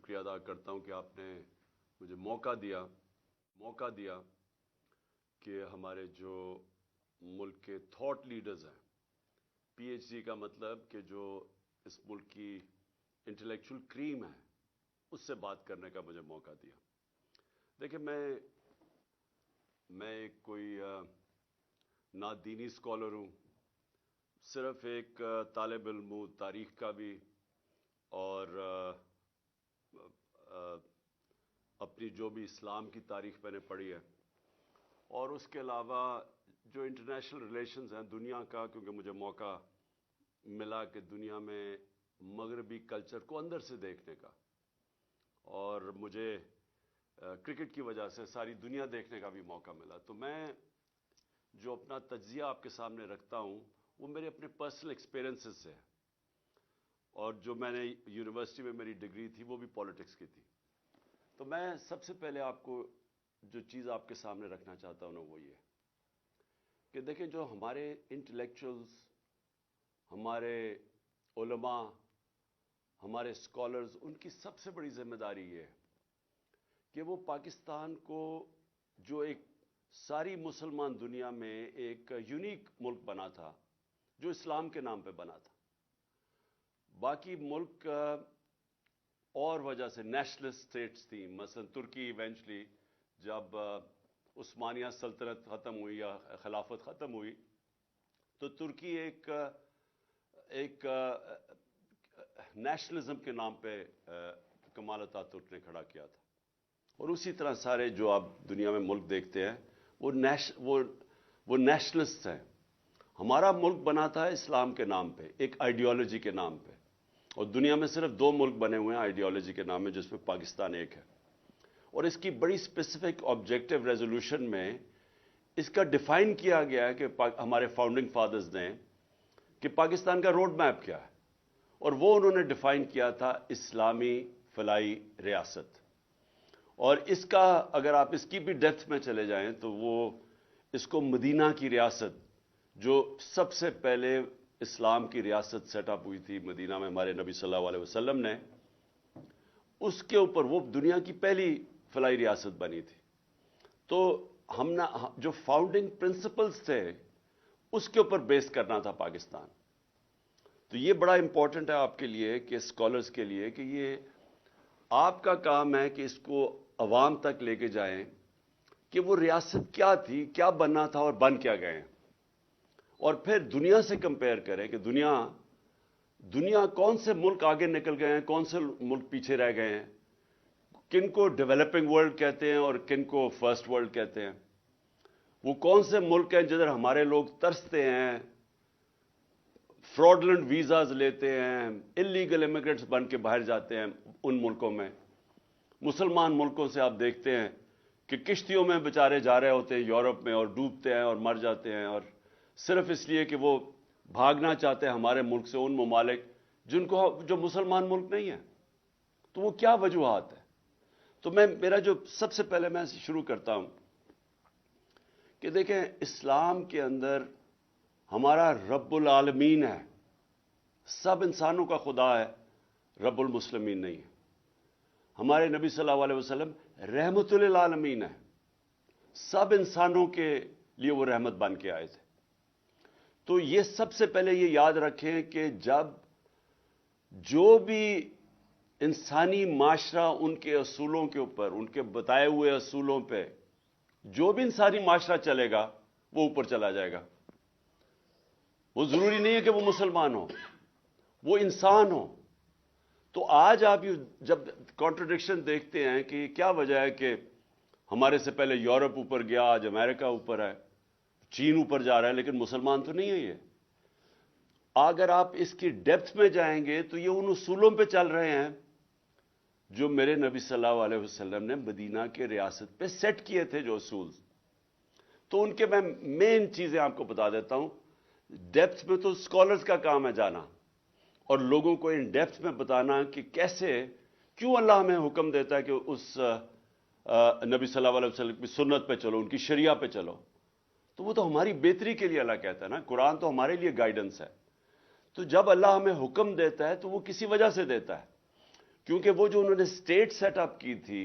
شکریہ ادا کرتا ہوں کہ آپ نے مجھے موقع دیا کہ ہمارے جو ملک کے تھاٹ لیڈرز ہیں، پی ایچ ڈی کا مطلب کہ جو اس ملک کی انٹلیکچول کریم ہے، اس سے بات کرنے کا مجھے موقع دیا۔ دیکھیں، میں ایک کوئی نہ دینی اسکالر ہوں، صرف ایک طالب علم ہوں تاریخ کا بھی، اور اپنی جو بھی اسلام کی تاریخ میں نے پڑھی ہے، اور اس کے علاوہ جو انٹرنیشنل ریلیشنز ہیں دنیا کا، کیونکہ مجھے موقع ملا کہ دنیا میں مغربی کلچر کو اندر سے دیکھنے کا، اور مجھے کرکٹ کی وجہ سے ساری دنیا دیکھنے کا بھی موقع ملا، تو میں جو اپنا تجزیہ آپ کے سامنے رکھتا ہوں وہ میرے اپنے پرسنل ایکسپیرینسز سے ہے، اور جو میں نے یونیورسٹی میں میری ڈگری تھی وہ بھی پالیٹکس کی تھی۔ تو میں سب سے پہلے آپ کو جو چیز آپ کے سامنے رکھنا چاہتا ہوں نا، وہ یہ کہ دیکھیں، جو ہمارے انٹلیکچوئلز، ہمارے علماء، ہمارے اسکالرز، ان کی سب سے بڑی ذمہ داری یہ ہے کہ وہ پاکستان کو، جو ایک ساری مسلمان دنیا میں ایک یونیک ملک بنا تھا، جو اسلام کے نام پہ بنا تھا، باقی ملک اور وجہ سے نیشنلسٹ اسٹیٹس تھیں، مثلا ترکی ایونچولی جب عثمانیہ سلطنت ختم ہوئی یا خلافت ختم ہوئی، تو ترکی ایک نیشنلزم کے نام پہ کمال اتاترک نے کھڑا کیا تھا، اور اسی طرح سارے جو آپ دنیا میں ملک دیکھتے ہیں وہ نیشنلسٹ ہیں۔ ہمارا ملک بنا تھا اسلام کے نام پہ، ایک آئیڈیالوجی کے نام پہ، اور دنیا میں صرف 2 ملک بنے ہوئے ہیں آئیڈیالوجی کے نام میں، جس میں پاکستان ایک ہے، اور اس کی بڑی اسپیسیفک آبجیکٹو ریزولوشن میں اس کا ڈیفائن کیا گیا ہے کہ ہمارے فاؤنڈنگ فادرز نے کہ پاکستان کا روڈ میپ کیا ہے، اور وہ انہوں نے ڈیفائن کیا تھا اسلامی فلاحی ریاست، اور اس کا اگر آپ اس کی بھی ڈیپتھ میں چلے جائیں تو وہ اس کو مدینہ کی ریاست، جو سب سے پہلے اسلام کی ریاست سیٹ اپ ہوئی تھی مدینہ میں ہمارے نبی صلی اللہ علیہ وسلم نے، اس کے اوپر وہ دنیا کی پہلی فلاحی ریاست بنی تھی۔ تو ہم نے جو فاؤنڈنگ پرنسپلز تھے اس کے اوپر بیس کرنا تھا پاکستان۔ تو یہ بڑا امپورٹنٹ ہے آپ کے لیے کہ اسکالرز کے لیے کہ یہ آپ کا کام ہے کہ اس کو عوام تک لے کے جائیں کہ وہ ریاست کیا تھی، کیا بننا تھا اور بن کیا گئے ہیں، اور پھر دنیا سے کمپیئر کریں کہ دنیا کون سے ملک آگے نکل گئے ہیں، کون سے ملک پیچھے رہ گئے ہیں، کن کو ڈیولپنگ ورلڈ کہتے ہیں اور کن کو فرسٹ ورلڈ کہتے ہیں، وہ کون سے ملک ہیں جدھر ہمارے لوگ ترستے ہیں، فراڈلنٹ ویزاز لیتے ہیں، انلیگل امیگرنٹس بن کے باہر جاتے ہیں ان ملکوں میں۔ مسلمان ملکوں سے آپ دیکھتے ہیں کہ کشتیوں میں بیچارے جا رہے ہوتے ہیں یورپ میں اور ڈوبتے ہیں اور مر جاتے ہیں، اور صرف اس لیے کہ وہ بھاگنا چاہتے ہیں ہمارے ملک سے ان ممالک جو مسلمان ملک نہیں ہیں۔ تو وہ کیا وجوہات ہیں؟ تو میرا جو سب سے پہلے میں شروع کرتا ہوں کہ دیکھیں، اسلام کے اندر ہمارا رب العالمین ہے، سب انسانوں کا خدا ہے، رب المسلمین نہیں ہے۔ ہمارے نبی صلی اللہ علیہ وسلم رحمت للعالمین ہے، سب انسانوں کے لیے وہ رحمت بن کے آئے تھے۔ تو یہ سب سے پہلے یہ یاد رکھیں کہ جب جو بھی انسانی معاشرہ ان کے اصولوں کے اوپر، ان کے بتائے ہوئے اصولوں پہ جو بھی انسانی معاشرہ چلے گا وہ اوپر چلا جائے گا۔ وہ ضروری نہیں ہے کہ وہ مسلمان ہو، وہ انسان ہو۔ تو آج آپ جب کانٹرڈکشن دیکھتے ہیں کہ کیا وجہ ہے کہ ہمارے سے پہلے یورپ اوپر گیا، آج امریکہ اوپر ہے، چین اوپر جا رہا ہے، لیکن مسلمان تو نہیں ہے یہ۔ اگر آپ اس کی ڈیپتھ میں جائیں گے تو یہ ان اصولوں پہ چل رہے ہیں جو میرے نبی صلی اللہ علیہ وسلم نے مدینہ کے ریاست پہ سیٹ کیے تھے، جو اصول۔ تو ان کے میں مین چیزیں آپ کو بتا دیتا ہوں۔ ڈیپتھ میں تو اسکالرز کا کام ہے جانا اور لوگوں کو ان ڈیپتھ میں بتانا کہ کیسے، کیوں اللہ ہمیں حکم دیتا ہے کہ اس نبی صلی اللہ علیہ وسلم کی سنت پہ چلو، ان کی شریعہ پہ چلو۔ تو وہ تو ہماری بہتری کے لیے اللہ کہتا ہے نا، قرآن تو ہمارے لیے گائیڈنس ہے۔ تو جب اللہ ہمیں حکم دیتا ہے تو وہ کسی وجہ سے دیتا ہے، کیونکہ وہ جو انہوں نے اسٹیٹ سیٹ اپ کی تھی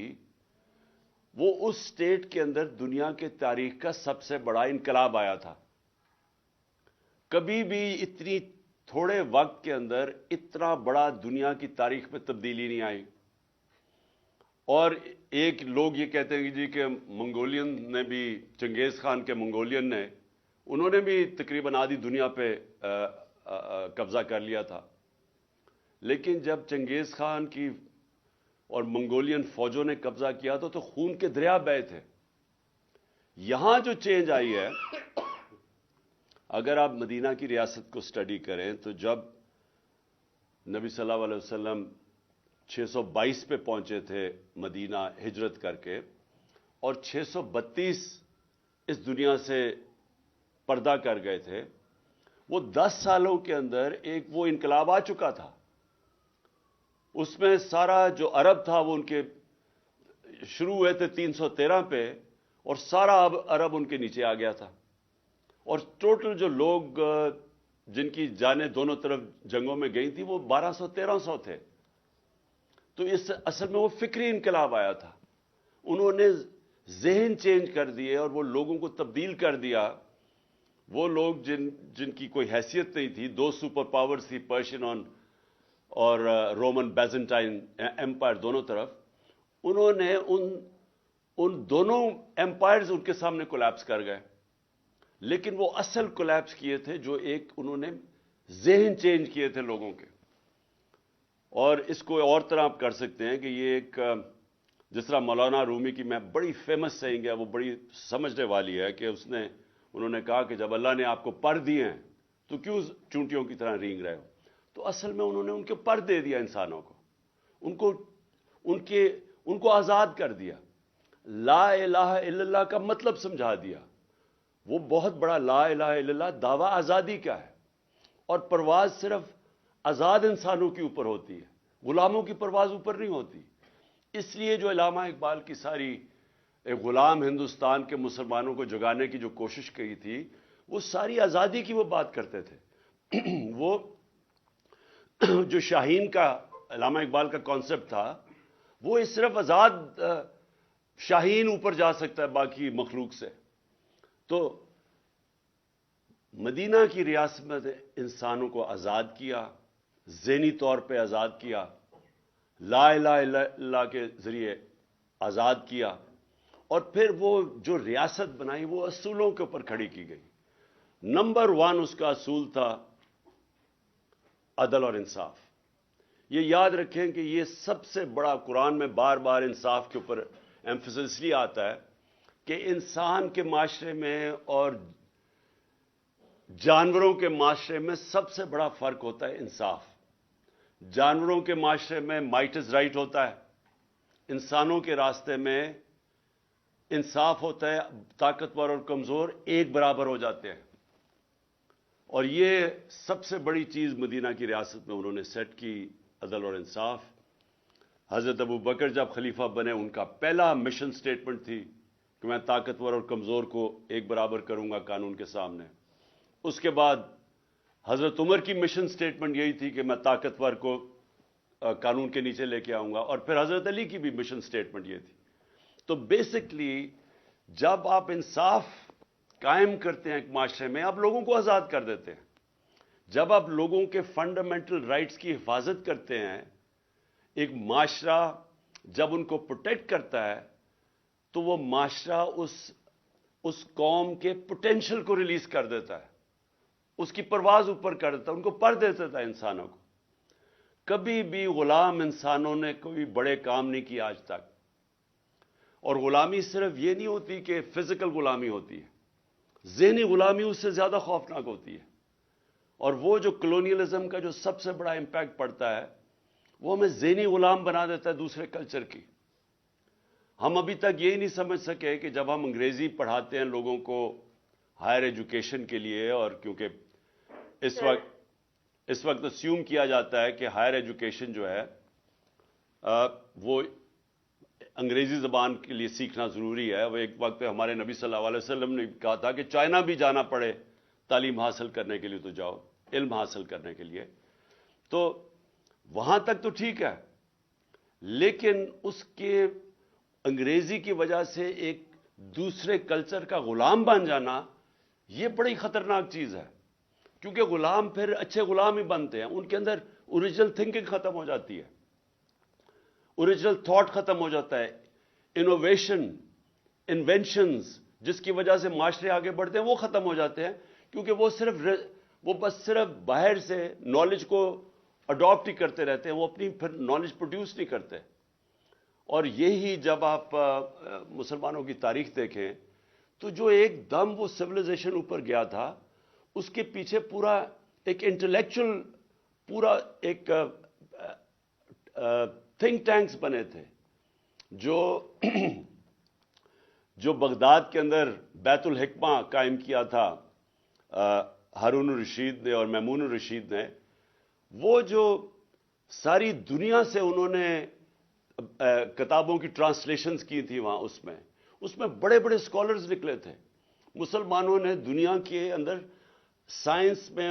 وہ اس اسٹیٹ کے اندر دنیا کے تاریخ کا سب سے بڑا انقلاب آیا تھا. کبھی بھی اتنی تھوڑے وقت کے اندر اتنا بڑا دنیا کی تاریخ میں تبدیلی نہیں آئی. اور ایک لوگ یہ کہتے ہیں جی کہ منگولین نے بھی، چنگیز خان کے منگولین نے، انہوں نے بھی تقریباً آدھی دنیا پہ قبضہ کر لیا تھا. لیکن جب چنگیز خان کی اور منگولین فوجوں نے قبضہ کیا تو خون کے دریا بہے تھے. یہاں جو چینج آئی ہے، اگر آپ مدینہ کی ریاست کو سٹڈی کریں تو جب نبی صلی اللہ علیہ وسلم 622 پہ پہنچے تھے مدینہ ہجرت کر کے، اور 632 اس دنیا سے پردہ کر گئے تھے، وہ 10 سالوں کے اندر ایک وہ انقلاب آ چکا تھا. اس میں سارا جو عرب تھا وہ ان کے شروع ہوئے تھے 313 پہ، اور سارا عرب ان کے نیچے آ گیا تھا. اور ٹوٹل جو لوگ جن کی جانیں دونوں طرف جنگوں میں گئی تھی وہ 1200-1300 تھے. تو اس اصل میں وہ فکری انقلاب آیا تھا. انہوں نے ذہن چینج کر دیے اور وہ لوگوں کو تبدیل کر دیا. وہ لوگ جن کی کوئی حیثیت نہیں تھی، دو سپر پاورز تھی، پرشین اور رومن بیزنٹائن ایمپائر دونوں طرف، انہوں نے ان دونوں ایمپائرز ان کے سامنے کولیپس کر گئے. لیکن وہ اصل کولیپس کیے تھے جو ایک انہوں نے ذہن چینج کیے تھے لوگوں کے. اور اس کو اور طرح آپ کر سکتے ہیں کہ یہ ایک، جس طرح مولانا رومی کی میں بڑی فیمس سیئنگ ہے، وہ بڑی سمجھنے والی ہے، کہ انہوں نے کہا کہ جب اللہ نے آپ کو پر دیے ہیں تو کیوں چونٹیوں کی طرح رینگ رہے ہو. تو اصل میں انہوں نے ان کے پر دے دیا انسانوں کو، ان کو آزاد کر دیا. لا الہ الا اللہ کا مطلب سمجھا دیا. وہ بہت بڑا لا الہ الا اللہ دعویٰ آزادی کا ہے، اور پرواز صرف آزاد انسانوں کے اوپر ہوتی ہے، غلاموں کی پرواز اوپر نہیں ہوتی. اس لیے جو علامہ اقبال کی ساری غلام ہندوستان کے مسلمانوں کو جگانے کی جو کوشش کی تھی، وہ ساری آزادی کی وہ بات کرتے تھے. وہ جو شاہین کا علامہ اقبال کا کانسیپٹ تھا، وہ صرف آزاد شاہین اوپر جا سکتا ہے باقی مخلوق سے. تو مدینہ کی ریاست میں انسانوں کو آزاد کیا، ذہنی طور پہ آزاد کیا، لا الہ الا اللہ کے ذریعے آزاد کیا، اور پھر وہ جو ریاست بنائی وہ اصولوں کے اوپر کھڑی کی گئی. نمبر 1 اس کا اصول تھا عدل اور انصاف. یہ یاد رکھیں کہ یہ سب سے بڑا، قرآن میں بار بار انصاف کے اوپر ایمفسس اس لیے آتا ہے کہ انسان کے معاشرے میں اور جانوروں کے معاشرے میں سب سے بڑا فرق ہوتا ہے انصاف. جانوروں کے معاشرے میں مائٹ از رائٹ ہوتا ہے، انسانوں کے راستے میں انصاف ہوتا ہے، طاقتور اور کمزور ایک برابر ہو جاتے ہیں. اور یہ سب سے بڑی چیز مدینہ کی ریاست میں انہوں نے سیٹ کی، عدل اور انصاف. حضرت ابو بکر جب خلیفہ بنے، ان کا پہلا مشن سٹیٹمنٹ تھی کہ میں طاقتور اور کمزور کو ایک برابر کروں گا قانون کے سامنے. اس کے بعد حضرت عمر کی مشن سٹیٹمنٹ یہی تھی کہ میں طاقتور کو قانون کے نیچے لے کے آؤں گا، اور پھر حضرت علی کی بھی مشن سٹیٹمنٹ یہ تھی. تو بیسکلی جب آپ انصاف قائم کرتے ہیں ایک معاشرے میں، آپ لوگوں کو آزاد کر دیتے ہیں. جب آپ لوگوں کے فنڈامنٹل رائٹس کی حفاظت کرتے ہیں، ایک معاشرہ جب ان کو پروٹیکٹ کرتا ہے تو وہ معاشرہ اس قوم کے پوٹینشل کو ریلیز کر دیتا ہے، اس کی پرواز اوپر کر دیتا ہے، ان کو پر دے دیتا ہے انسانوں کو. کبھی بھی غلام انسانوں نے کوئی بڑے کام نہیں کیا آج تک. اور غلامی صرف یہ نہیں ہوتی کہ فزیکل غلامی ہوتی ہے، ذہنی غلامی اس سے زیادہ خوفناک ہوتی ہے. اور وہ جو کلونیلزم کا جو سب سے بڑا امپیکٹ پڑتا ہے، وہ ہمیں ذہنی غلام بنا دیتا ہے دوسرے کلچر کی. ہم ابھی تک یہی نہیں سمجھ سکے کہ جب ہم انگریزی پڑھاتے ہیں لوگوں کو ہائر ایجوکیشن کے لیے، اور کیونکہ اس وقت اسیوم کیا جاتا ہے کہ ہائر ایجوکیشن جو ہے وہ انگریزی زبان کے لیے سیکھنا ضروری ہے. وہ ایک وقت پہ ہمارے نبی صلی اللہ علیہ وسلم نے کہا تھا کہ چائنا بھی جانا پڑے تعلیم حاصل کرنے کے لیے تو جاؤ، علم حاصل کرنے کے لیے. تو وہاں تک تو ٹھیک ہے، لیکن اس کے انگریزی کی وجہ سے ایک دوسرے کلچر کا غلام بن جانا یہ بڑی خطرناک چیز ہے، کیونکہ غلام پھر اچھے غلام ہی بنتے ہیں، ان کے اندر اوریجنل تھنکنگ ختم ہو جاتی ہے، اوریجنل تھاٹ ختم ہو جاتا ہے، انوویشن، انوینشنز جس کی وجہ سے معاشرے آگے بڑھتے ہیں وہ ختم ہو جاتے ہیں، کیونکہ وہ بس صرف باہر سے نالج کو اڈاپٹ ہی کرتے رہتے ہیں، وہ اپنی پھر نالج پروڈیوس نہیں کرتے۔ اور یہی جب آپ مسلمانوں کی تاریخ دیکھیں تو جو ایک دم وہ سویلائزیشن اوپر گیا تھا، اس کے پیچھے پورا ایک انٹلیکچوئل، پورا ایک تھنک ٹینکس بنے تھے، جو بغداد کے اندر بیت الحکمہ قائم کیا تھا ہارون الرشید نے اور مامون الرشید نے، وہ جو ساری دنیا سے انہوں نے کتابوں کی ٹرانسلیشنز کی تھی وہاں، اس میں بڑے بڑے اسکالرز نکلے تھے۔ مسلمانوں نے دنیا کے اندر سائنس میں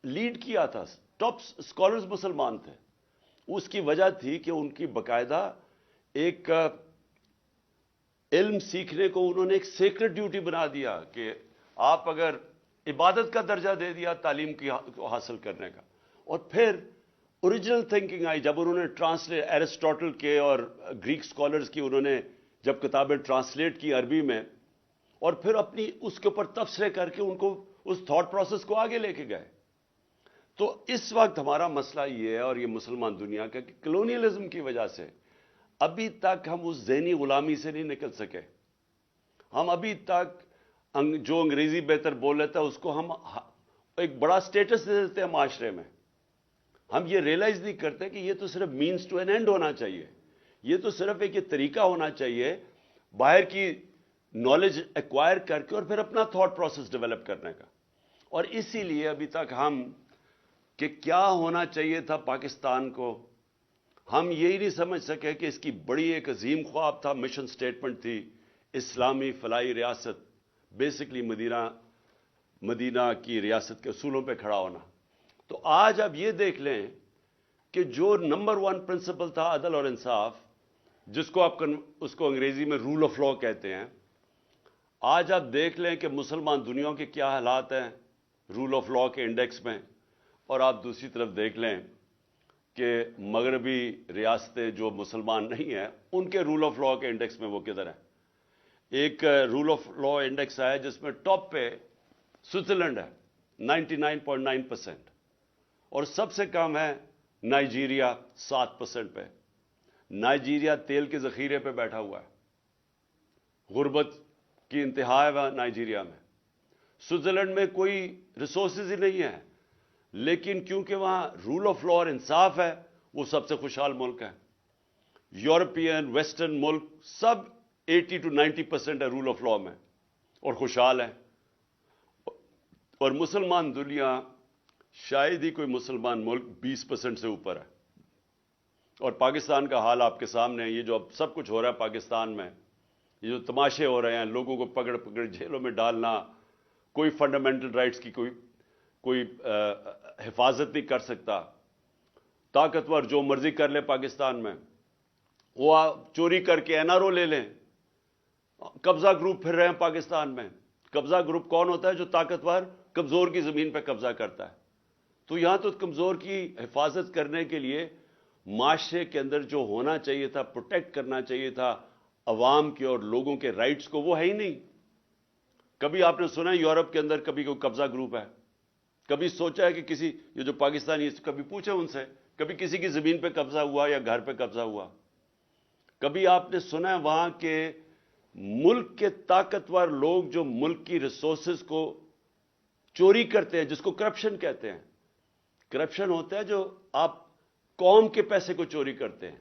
لیڈ کیا تھا، ٹاپ اسکالرز مسلمان تھے۔ اس کی وجہ تھی کہ ان کی باقاعدہ ایک علم سیکھنے کو انہوں نے ایک سیکرڈ ڈیوٹی بنا دیا کہ آپ اگر عبادت کا درجہ دے دیا تعلیم کی حاصل کرنے کا۔ اور پھر اوریجنل تھنکنگ آئی جب انہوں نے ٹرانسلیٹ ایرسٹوٹل کے اور گریک اسکالرز کی، انہوں نے جب کتابیں ٹرانسلیٹ کی عربی میں، اور پھر اپنی اس کے اوپر تبصرے کر کے ان کو اس تھاٹ پروسیس کو آگے لے کے گئے۔ تو اس وقت ہمارا مسئلہ یہ ہے، اور یہ مسلمان دنیا کا، کہ کلونیلزم کی وجہ سے ابھی تک ہم اس ذہنی غلامی سے نہیں نکل سکے۔ ہم ابھی تک جو انگریزی بہتر بول لیتا ہے اس کو ہم ایک بڑا سٹیٹس دے دیتے ہیں معاشرے میں۔ ہم یہ ریئلائز نہیں کرتے کہ یہ تو صرف مینز ٹو این اینڈ ہونا چاہیے، یہ تو صرف ایک یہ طریقہ ہونا چاہیے باہر کی نالج ایکوائر کر کے اور پھر اپنا تھاٹ پروسیس ڈیولپ کرنے کا۔ اور اسی لیے ابھی تک ہم کہ کیا ہونا چاہیے تھا پاکستان کو، ہم یہی نہیں سمجھ سکے کہ اس کی بڑی ایک عظیم خواب تھا، مشن سٹیٹمنٹ تھی، اسلامی فلاحی ریاست، بیسکلی مدینہ کی ریاست کے اصولوں پہ کھڑا ہونا۔ تو آج اب یہ دیکھ لیں کہ جو نمبر 1 پرنسپل تھا عدل اور انصاف، جس کو اس کو انگریزی میں رول آف لا کہتے ہیں، آج آپ دیکھ لیں کہ مسلمان دنیا کے کیا حالات ہیں رول آف لا کے انڈیکس میں، اور آپ دوسری طرف دیکھ لیں کہ مغربی ریاستیں جو مسلمان نہیں ہیں ان کے رول آف لا کے انڈیکس میں وہ کدھر ہیں۔ ایک رول آف لا انڈیکس ہے جس میں ٹاپ پہ سوئٹزرلینڈ ہے 99.9%، اور سب سے کم ہے نائجیریا 7% پہ۔ نائجیریا تیل کے ذخیرے پہ بیٹھا ہوا ہے، غربت کی انتہا ہے وہاں نائجیریا میں۔ سوئٹزرلینڈ میں کوئی ریسورسز ہی نہیں ہے، لیکن کیونکہ وہاں رول آف لا اور انصاف ہے وہ سب سے خوشحال ملک ہے۔ یورپین ویسٹرن ملک سب 80 to 90% ہے رول آف لا میں اور خوشحال ہے، اور مسلمان دنیا شاید ہی کوئی مسلمان ملک 20% سے اوپر ہے۔ اور پاکستان کا حال آپ کے سامنے ہے، یہ جو اب سب کچھ ہو رہا ہے پاکستان میں، یہ جو تماشے ہو رہے ہیں، لوگوں کو پکڑ پکڑ جیلوں میں ڈالنا، کوئی فنڈامنٹل رائٹس کی کوئی حفاظت نہیں کر سکتا، طاقتور جو مرضی کر لے پاکستان میں، وہ چوری کر کے NRO لے لیں، قبضہ گروپ پھر رہے ہیں پاکستان میں۔ قبضہ گروپ کون ہوتا ہے؟ جو طاقتور کمزور کی زمین پہ قبضہ کرتا ہے۔ تو یہاں تو کمزور کی حفاظت کرنے کے لیے معاشرے کے اندر جو ہونا چاہیے تھا، پروٹیکٹ کرنا چاہیے تھا عوام کے اور لوگوں کے رائٹس کو، وہ ہے ہی نہیں۔ کبھی آپ نے سنا ہے یورپ کے اندر کبھی کوئی قبضہ گروپ ہے؟ کبھی سوچا ہے کہ کسی یہ جو پاکستانی، کبھی پوچھے ان سے، کبھی کسی کی زمین پہ قبضہ ہوا یا گھر پہ قبضہ ہوا؟ کبھی آپ نے سنا ہے وہاں کے ملک کے طاقتور لوگ جو ملک کی ریسورسز کو چوری کرتے ہیں، جس کو کرپشن کہتے ہیں؟ کرپشن ہوتا ہے جو آپ قوم کے پیسے کو چوری کرتے ہیں،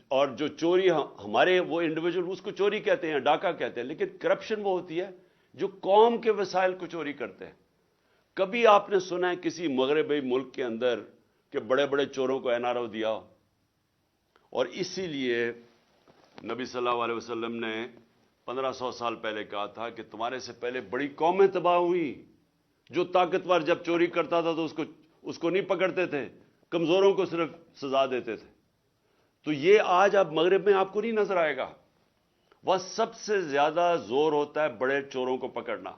اور جو چوری ہمارے وہ انڈیویجول اس کو چوری کہتے ہیں، ڈاکہ کہتے ہیں، لیکن کرپشن وہ ہوتی ہے جو قوم کے وسائل کو چوری کرتے ہیں۔ کبھی آپ نے سنا ہے کسی مغربی ملک کے اندر کہ بڑے بڑے چوروں کو NRO دیا ہو؟ اور اسی لیے نبی صلی اللہ علیہ وسلم نے 1500 سال پہلے کہا تھا کہ تمہارے سے پہلے بڑی قومیں تباہ ہوئی، جو طاقتور جب چوری کرتا تھا تو اس کو نہیں پکڑتے تھے، کمزوروں کو صرف سزا دیتے تھے۔ تو یہ آج اب مغرب میں آپ کو نہیں نظر آئے گا. وہاں سب سے زیادہ زور ہوتا ہے بڑے چوروں کو پکڑنا.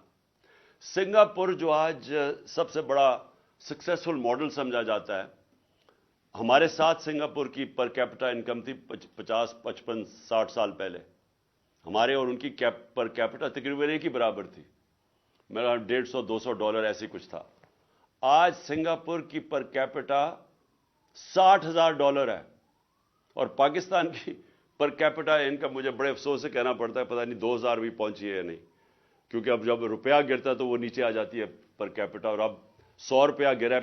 سنگاپور جو آج سب سے بڑا سکسیسفل ماڈل سمجھا جاتا ہے، ہمارے ساتھ سنگاپور کی پر کیپٹا انکم تھی 50 55 60 سال پہلے. ہمارے اور ان کی پر کیپٹا تقریباً ایک ہی برابر تھی. میرا $150-200 ایسے کچھ تھا. آج سنگاپور کی پر کیپٹا $60,000 ہے، اور پاکستان کی پر کیپٹا انکم مجھے بڑے افسوس سے کہنا پڑتا ہے پتہ نہیں 2000 بھی پہنچی ہے یا نہیں، کیونکہ اب جب روپیہ گرتا ہے تو وہ نیچے آ جاتی ہے پر کیپٹا. اور اب $100 گرا ہے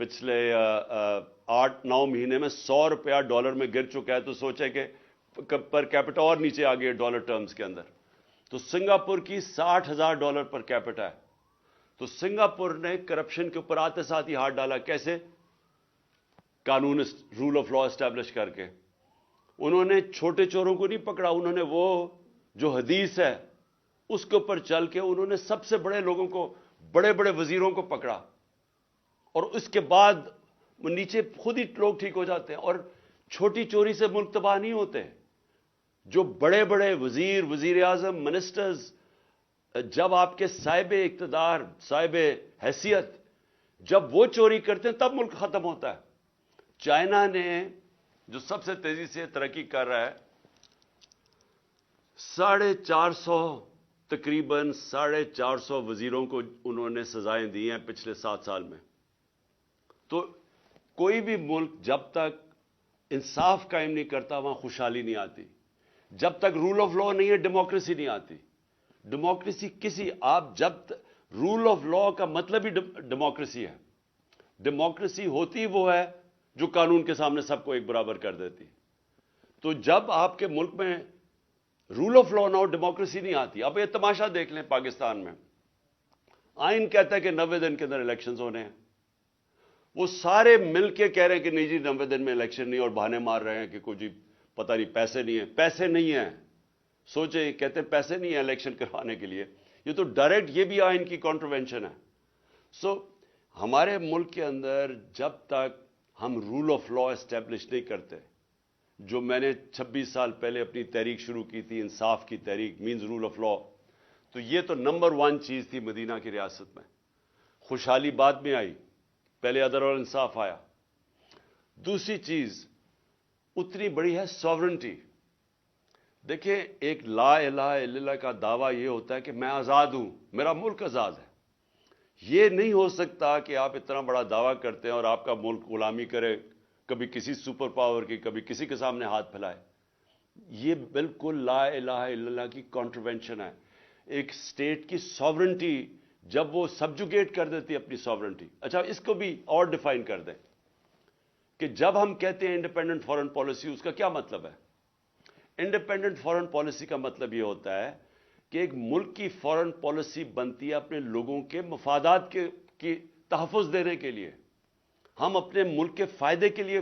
پچھلے 8-9 مہینے میں. $100 ڈالر میں گر چکا ہے، تو سوچے کہ پر کیپٹا اور نیچے آ گئی ہے ڈالر ٹرمز کے اندر. تو سنگاپور کی $60,000 پر کیپٹا ہے. تو سنگاپور نے کرپشن کے اوپر آتے ساتھ ہی ہاتھ ڈالا. کیسے؟ قانون رول آف لا اسٹیبلش کر کے. انہوں نے چھوٹے چوروں کو نہیں پکڑا، انہوں نے وہ جو حدیث ہے اس کے اوپر چل کے انہوں نے سب سے بڑے لوگوں کو، بڑے بڑے وزیروں کو پکڑا، اور اس کے بعد وہ نیچے خود ہی لوگ ٹھیک ہو جاتے ہیں. اور چھوٹی چوری سے ملک تباہ نہیں ہوتے. جو بڑے بڑے وزیر اعظم، منسٹرز، جب آپ کے صاحب اقتدار، صاحب حیثیت جب وہ چوری کرتے ہیں تب ملک ختم ہوتا ہے. چائنا نے جو سب سے تیزی سے ترقی کر رہا ہے، 450 تقریباً 450 وزیروں کو انہوں نے سزائیں دی ہیں پچھلے 7 سال میں. تو کوئی بھی ملک جب تک انصاف قائم نہیں کرتا وہاں خوشحالی نہیں آتی. جب تک رول آف لا نہیں ہے ڈیموکریسی نہیں آتی. ڈیموکریسی آپ جب رول آف لا کا مطلب ہی ڈیموکریسی ہے. ڈیموکریسی ہوتی وہ ہے جو قانون کے سامنے سب کو ایک برابر کر دیتی. تو جب آپ کے ملک میں رول آف لا نہ ہو ڈیموکریسی نہیں آتی. اب یہ تماشا دیکھ لیں پاکستان میں، آئین کہتا ہے کہ 90 دن کے اندر الیکشنز ہونے ہیں. وہ سارے مل کے کہہ رہے ہیں کہ نہیں جی 90 دن میں الیکشن نہیں، اور بہانے مار رہے ہیں کہ کوئی جی پتہ نہیں پیسے نہیں ہیں. پیسے نہیں ہیں، سوچیں، کہتے ہیں پیسے نہیں ہیں الیکشن کروانے کے لیے. یہ تو ڈائریکٹ یہ بھی آئین کی کانٹروینشن ہے. ہمارے ملک کے اندر جب تک ہم رول آف لا اسٹیبلش نہیں کرتے، جو میں نے 26 سال پہلے اپنی تحریک شروع کی تھی، انصاف کی تحریک، مینز رول آف لا، تو یہ تو نمبر 1 چیز تھی مدینہ کی ریاست میں. خوشحالی بعد میں آئی، پہلے عدل اور انصاف آیا. دوسری چیز اتنی بڑی ہے ساورنٹی. دیکھیں، ایک لا الہ الا اللہ کا دعویٰ یہ ہوتا ہے کہ میں آزاد ہوں، میرا ملک آزاد ہے. یہ نہیں ہو سکتا کہ آپ اتنا بڑا دعویٰ کرتے ہیں اور آپ کا ملک غلامی کرے، کبھی کسی سپر پاور کی، کبھی کسی کے سامنے ہاتھ پھیلائے. یہ بالکل لا الہ الا اللہ کی کانٹروینشن ہے. ایک سٹیٹ کی ساورنٹی جب وہ سبجوگیٹ کر دیتی ہے اپنی ساورنٹی. اچھا، اس کو بھی اور ڈیفائن کر دیں کہ جب ہم کہتے ہیں انڈیپینڈنٹ فارن پالیسی، اس کا کیا مطلب ہے؟ انڈیپینڈنٹ فارن پالیسی کا مطلب یہ ہوتا ہے کہ ایک ملک کی فارن پالیسی بنتی ہے اپنے لوگوں کے مفادات کی تحفظ دینے کے لیے. ہم اپنے ملک کے فائدے کے لیے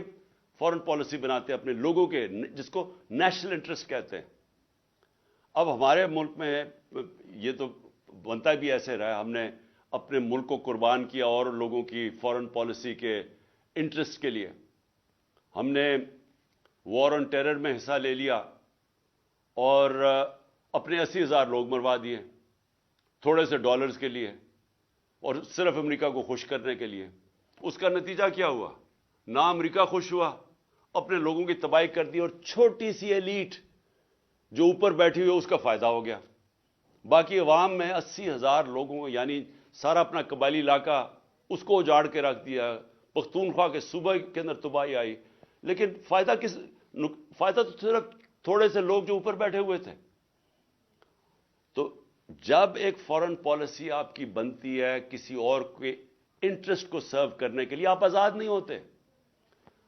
فارن پالیسی بناتے ہیں، اپنے لوگوں کے، جس کو نیشنل انٹرسٹ کہتے ہیں. اب ہمارے ملک میں یہ تو بنتا بھی ایسے رہا، ہم نے اپنے ملک کو قربان کیا اور لوگوں کی فارن پالیسی کے انٹرسٹ کے لیے. ہم نے وار آن ٹیرر میں حصہ لے لیا اور اپنے 80,000 لوگ مروا دیے تھوڑے سے ڈالرز کے لیے، اور صرف امریکہ کو خوش کرنے کے لیے. اس کا نتیجہ کیا ہوا؟ نہ امریکہ خوش ہوا، اپنے لوگوں کی تباہی کر دی، اور چھوٹی سی ایلیٹ جو اوپر بیٹھی ہوئی اس کا فائدہ ہو گیا. باقی عوام میں 80,000 لوگوں کو، یعنی سارا اپنا قبائلی علاقہ اس کو اجاڑ کے رکھ دیا. پختونخوا کے صوبہ کے اندر تباہی آئی، لیکن فائدہ تو صرف تھوڑے سے لوگ جو اوپر بیٹھے ہوئے تھے. تو جب ایک فارن پالیسی آپ کی بنتی ہے کسی اور کے انٹرسٹ کو سرو کرنے کے لیے، آپ آزاد نہیں ہوتے.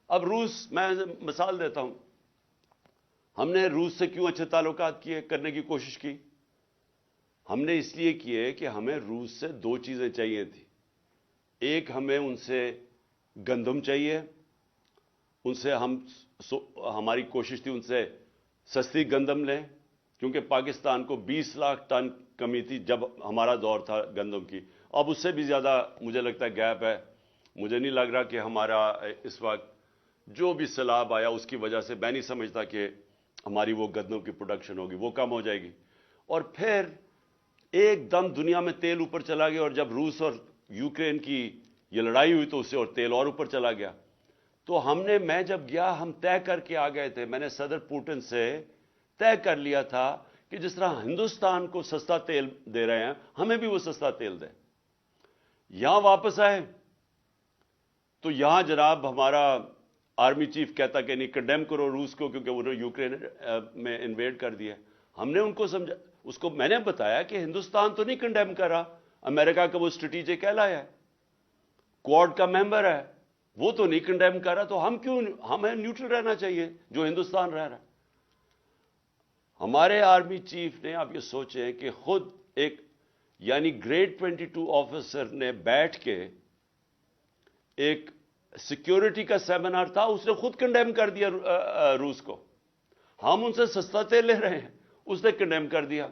اب روس، میں مثال دیتا ہوں، ہم نے روس سے کیوں اچھے تعلقات کرنے کی کوشش کی؟ ہم نے اس لیے کیے کہ ہمیں روس سے 2 چیزیں چاہیے تھی. ایک، ہمیں ان سے گندم چاہیے، ان سے ہماری کوشش تھی ان سے سستی گندم لیں، کیونکہ پاکستان کو 20 لاکھ ٹن کمی تھی جب ہمارا دور تھا گندم کی. اب اس سے بھی زیادہ مجھے لگتا ہے گیپ ہے. مجھے نہیں لگ رہا کہ ہمارا اس وقت جو بھی سیلاب آیا اس کی وجہ سے میں نہیں سمجھتا کہ ہماری وہ گدنوں کی پروڈکشن ہوگی، وہ کم ہو جائے گی. اور پھر ایک دم دنیا میں تیل اوپر چلا گیا، اور جب روس اور یوکرین کی یہ لڑائی ہوئی تو اس سے اور تیل اور اوپر چلا گیا. تو میں جب گیا ہم طے کر کے آ گئے تھے، میں نے صدر پوٹن سے طے کر لیا تھا کہ جس طرح ہندوستان کو سستا تیل دے رہے ہیں ہمیں بھی وہ سستا تیل دیں. یہاں واپس آئے تو یہاں جناب ہمارا آرمی چیف کہتا کہ نہیں کنڈیم کرو روس کو کیونکہ انہوں نے یوکرین میں انویڈ کر دیا. ہم نے ان کو سمجھا، اس کو میں نے بتایا کہ ہندوستان تو نہیں کنڈیم کر رہا، امریکہ کا وہ اسٹریٹجک ایلائی ہے، کوڈ کا ممبر ہے، وہ تو نہیں کنڈیم کر رہا، تو ہمیں نیوٹرل رہنا چاہیے جو ہندوستان رہ رہا ہے. ہمارے آرمی چیف نے، آپ یہ سوچیں کہ خود ایک یعنی گریڈ 22 آفیسر نے بیٹھ کے ایک سیکیورٹی کا سیمینار تھا، اس نے خود کنڈیم کر دیا روس کو. ہم ان سے سستا تیل لے رہے ہیں، اس نے کنڈیم کر دیا،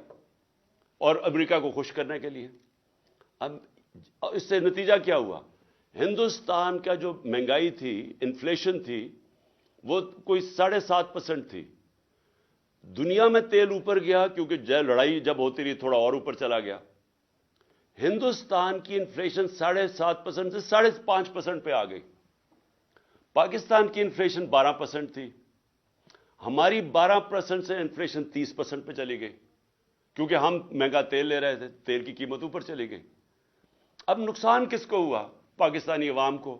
اور امریکہ کو خوش کرنے کے لیے. اب اس سے نتیجہ کیا ہوا؟ ہندوستان کا جو مہنگائی تھی، انفلیشن تھی، وہ کوئی 7.5% تھی. دنیا میں تیل اوپر گیا کیونکہ لڑائی جب ہوتی رہی تھوڑا اور اوپر چلا گیا. ہندوستان کی انفلیشن 7.5% سے 5.5% پہ آ گئی. پاکستان کی انفلیشن 12% تھی، ہماری 12% سے انفلیشن 30% پہ چلی گئی کیونکہ ہم مہنگا تیل لے رہے تھے، تیل کی قیمت اوپر چلی گئی. اب نقصان کس کو ہوا؟ پاکستانی عوام کو.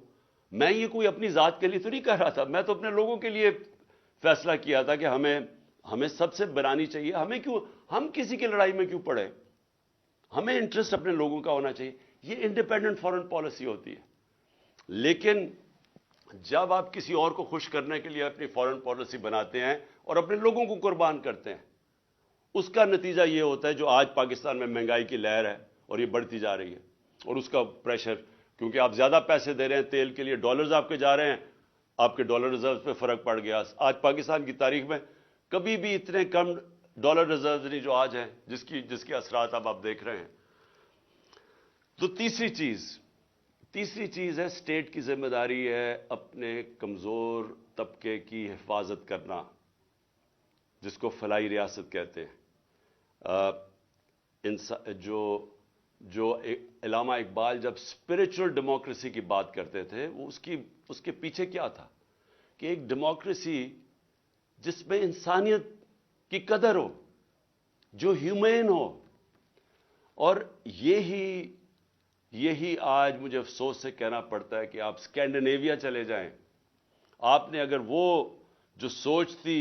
میں یہ کوئی اپنی ذات کے لیے تو نہیں کہہ رہا تھا، میں تو اپنے لوگوں کے لیے فیصلہ کیا تھا کہ ہمیں سب سے بنانی چاہیے. ہم کسی کی لڑائی میں کیوں پڑے؟ ہمیں انٹرسٹ اپنے لوگوں کا ہونا چاہیے. یہ انڈیپینڈنٹ فارن پالیسی ہوتی ہے. لیکن جب آپ کسی اور کو خوش کرنے کے لیے اپنی فارن پالیسی بناتے ہیں اور اپنے لوگوں کو قربان کرتے ہیں، اس کا نتیجہ یہ ہوتا ہے جو آج پاکستان میں مہنگائی کی لہر ہے اور یہ بڑھتی جا رہی ہے، اور اس کا پریشر، کیونکہ آپ زیادہ پیسے دے رہے ہیں تیل کے لیے، ڈالرز آپ کے جا رہے ہیں، آپ کے ڈالر ریزرو پہ فرق پڑ گیا. آج پاکستان کی تاریخ میں کبھی بھی اتنے کم ڈالر ریزرو نہیں جو آج ہیں، جس کے اثرات اب آپ دیکھ رہے ہیں. تو تیسری چیز ہے اسٹیٹ کی ذمہ داری ہے اپنے کمزور طبقے کی حفاظت کرنا، جس کو فلاحی ریاست کہتے ہیں. جو علامہ اقبال جب اسپرچل ڈیموکریسی کی بات کرتے تھے، وہ اس کے پیچھے کیا تھا کہ ایک ڈیموکریسی جس میں انسانیت کی قدر ہو، جو ہیومین ہو. اور یہی آج مجھے افسوس سے کہنا پڑتا ہے کہ آپ اسکینڈینیویا چلے جائیں، آپ نے اگر وہ جو سوچ تھی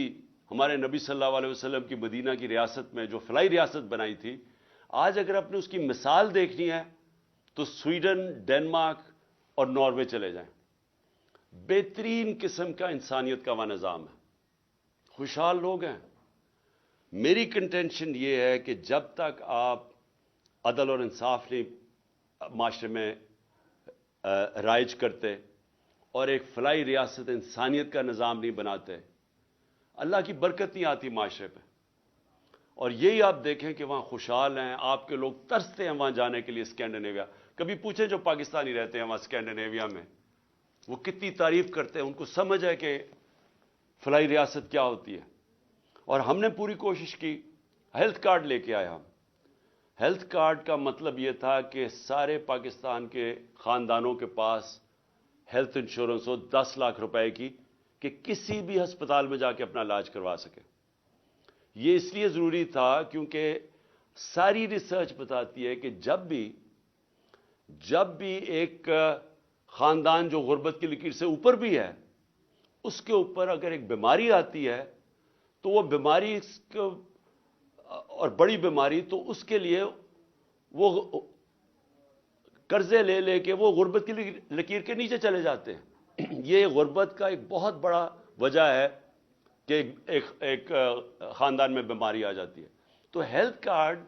ہمارے نبی صلی اللہ علیہ وسلم کی مدینہ کی ریاست میں جو فلاحی ریاست بنائی تھی، آج اگر آپ نے اس کی مثال دیکھنی ہے تو سویڈن، ڈنمارک اور ناروے چلے جائیں. بہترین قسم کا انسانیت کا وہ نظام ہے، خوشحال لوگ ہیں. میری کنٹینشن یہ ہے کہ جب تک آپ عدل اور انصاف نہیں معاشرے میں رائج کرتے اور ایک فلاحی ریاست انسانیت کا نظام نہیں بناتے، اللہ کی برکت نہیں آتی معاشرے پہ. اور یہی آپ دیکھیں کہ وہاں خوشحال ہیں، آپ کے لوگ ترستے ہیں وہاں جانے کے لیے اسکینڈینیویا. کبھی پوچھیں جو پاکستانی رہتے ہیں وہاں اسکینڈینیویا میں، وہ کتنی تعریف کرتے ہیں، ان کو سمجھ ہے کہ فلاحی ریاست کیا ہوتی ہے. اور ہم نے پوری کوشش کی، ہیلتھ کارڈ لے کے آئے ہم. ہیلتھ کارڈ کا مطلب یہ تھا کہ سارے پاکستان کے خاندانوں کے پاس ہیلتھ انشورنس ہو 10 لاکھ روپے کی، کہ کسی بھی ہسپتال میں جا کے اپنا علاج کروا سکے. یہ اس لیے ضروری تھا کیونکہ ساری ریسرچ بتاتی ہے کہ جب بھی ایک خاندان جو غربت کی لکیر سے اوپر بھی ہے، اس کے اوپر اگر ایک بیماری آتی ہے تو وہ بیماری اور بڑی بیماری، تو اس کے لیے وہ قرضے لے کے وہ غربت کی لکیر کے نیچے چلے جاتے ہیں. یہ غربت کا ایک بہت بڑا وجہ ہے کہ ایک خاندان میں بیماری آ جاتی ہے. تو ہیلتھ کارڈ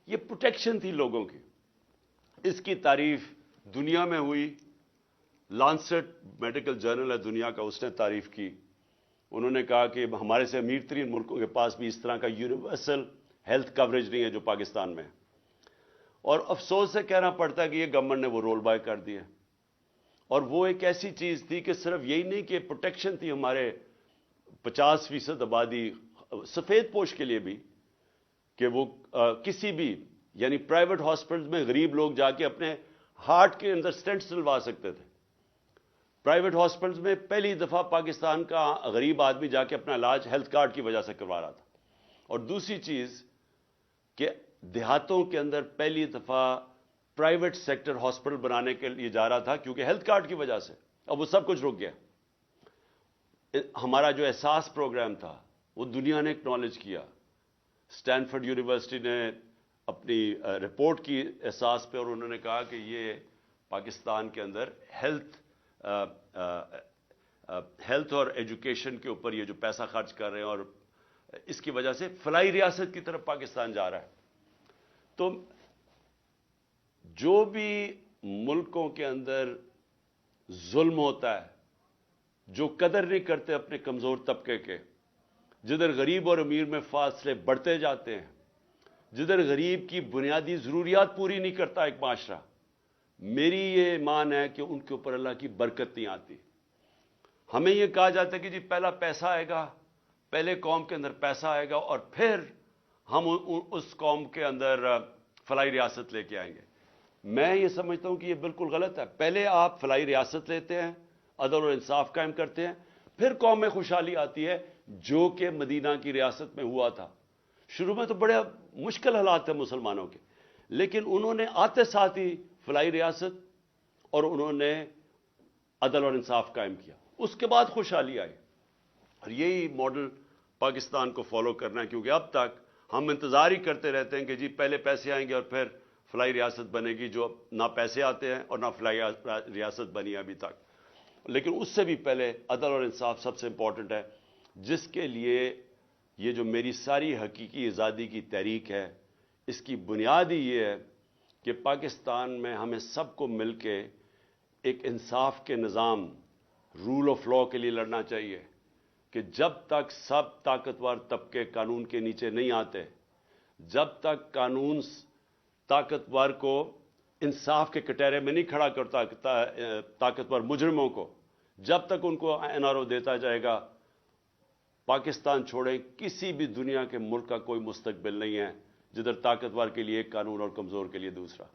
یہ پروٹیکشن تھی لوگوں کی. اس کی تعریف دنیا میں ہوئی، لانسٹ میڈیکل جرنل ہے دنیا کا، اس نے تعریف کی. انہوں نے کہا کہ ہمارے سے امیر ترین ملکوں کے پاس بھی اس طرح کا یونیورسل ہیلتھ کوریج نہیں ہے جو پاکستان میں ہے. اور افسوس سے کہنا پڑتا ہے کہ یہ گورنمنٹ نے وہ رول بیک کر دیا. اور وہ ایک ایسی چیز تھی کہ صرف یہی نہیں کہ پروٹیکشن تھی ہمارے 50% آبادی سفید پوش کے لیے بھی، کہ وہ کسی بھی یعنی پرائیویٹ ہاسپٹلز میں غریب لوگ جا کے اپنے ہارٹ کے اندر سٹینٹ ڈلوا سکتے تھے. پرائیویٹ ہاسپٹلز میں پہلی دفعہ پاکستان کا غریب آدمی جا کے اپنا علاج ہیلتھ کارڈ کی وجہ سے کروا رہا تھا. اور دوسری چیز کہ دیہاتوں کے اندر پہلی دفعہ پرائیویٹ سیکٹر ہاسپٹل بنانے کے لیے جا رہا تھا کیونکہ ہیلتھ کارڈ کی وجہ سے. اب وہ سب کچھ رک گیا. ہمارا جو احساس پروگرام تھا وہ دنیا نے اکنالج کیا. اسٹینفورڈ یونیورسٹی نے اپنی رپورٹ کی احساس پہ، اور انہوں نے کہا کہ یہ پاکستان کے اندر ہیلتھ اور ایجوکیشن کے اوپر یہ جو پیسہ خرچ کر رہے ہیں، اور اس کی وجہ سے فلاحی ریاست کی طرف پاکستان جا رہا ہے. تو جو بھی ملکوں کے اندر ظلم ہوتا ہے، جو قدر نہیں کرتے اپنے کمزور طبقے کے، جدھر غریب اور امیر میں فاصلے بڑھتے جاتے ہیں، جدھر غریب کی بنیادی ضروریات پوری نہیں کرتا ایک معاشرہ، میری یہ ایمان ہے کہ ان کے اوپر اللہ کی برکت نہیں آتی. ہمیں یہ کہا جاتا ہے کہ جی پہلا پیسہ آئے گا، پہلے قوم کے اندر پیسہ آئے گا اور پھر ہم اس قوم کے اندر فلاحی ریاست لے کے آئیں گے. میں یہ سمجھتا ہوں کہ یہ بالکل غلط ہے. پہلے آپ فلاحی ریاست لیتے ہیں، عدل اور انصاف قائم کرتے ہیں، پھر قوم میں خوشحالی آتی ہے، جو کہ مدینہ کی ریاست میں ہوا تھا. شروع میں تو بڑے مشکل حالات تھے مسلمانوں کے، لیکن انہوں نے آتے ساتھ ہی فلاحی ریاست اور انہوں نے عدل اور انصاف قائم کیا. اس کے بعد خوشحالی آئی. اور یہی ماڈل پاکستان کو فالو کرنا ہے، کیونکہ اب تک ہم انتظار ہی کرتے رہتے ہیں کہ جی پہلے پیسے آئیں گے اور پھر فلاحی ریاست بنے گی، جو نہ پیسے آتے ہیں اور نہ فلاحی ریاست بنی ابھی تک. لیکن اس سے بھی پہلے عدل اور انصاف سب سے امپورٹنٹ ہے، جس کے لیے یہ جو میری ساری حقیقی آزادی کی تحریک ہے، اس کی بنیاد ہی یہ ہے کہ پاکستان میں ہمیں سب کو مل کے ایک انصاف کے نظام، رول آف لا کے لیے لڑنا چاہیے. کہ جب تک سب طاقتور طبقے قانون کے نیچے نہیں آتے، جب تک قانون طاقتور کو انصاف کے کٹہرے میں نہیں کھڑا کرتا، طاقتور مجرموں کو جب تک ان کو این آر او دیتا جائے گا، پاکستان چھوڑیں کسی بھی دنیا کے ملک کا کوئی مستقبل نہیں ہے جدھر طاقتور کے لیے ایک قانون اور کمزور کے لیے دوسرا.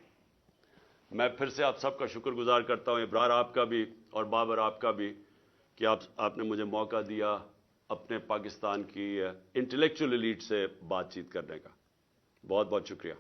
میں پھر سے آپ سب کا شکر گزار کرتا ہوں، ابرار آپ کا بھی اور بابر آپ کا بھی، کہ آپ نے مجھے موقع دیا اپنے پاکستان کی انٹلیکچوئل ایلیٹ سے بات چیت کرنے کا. بہت بہت شکریہ.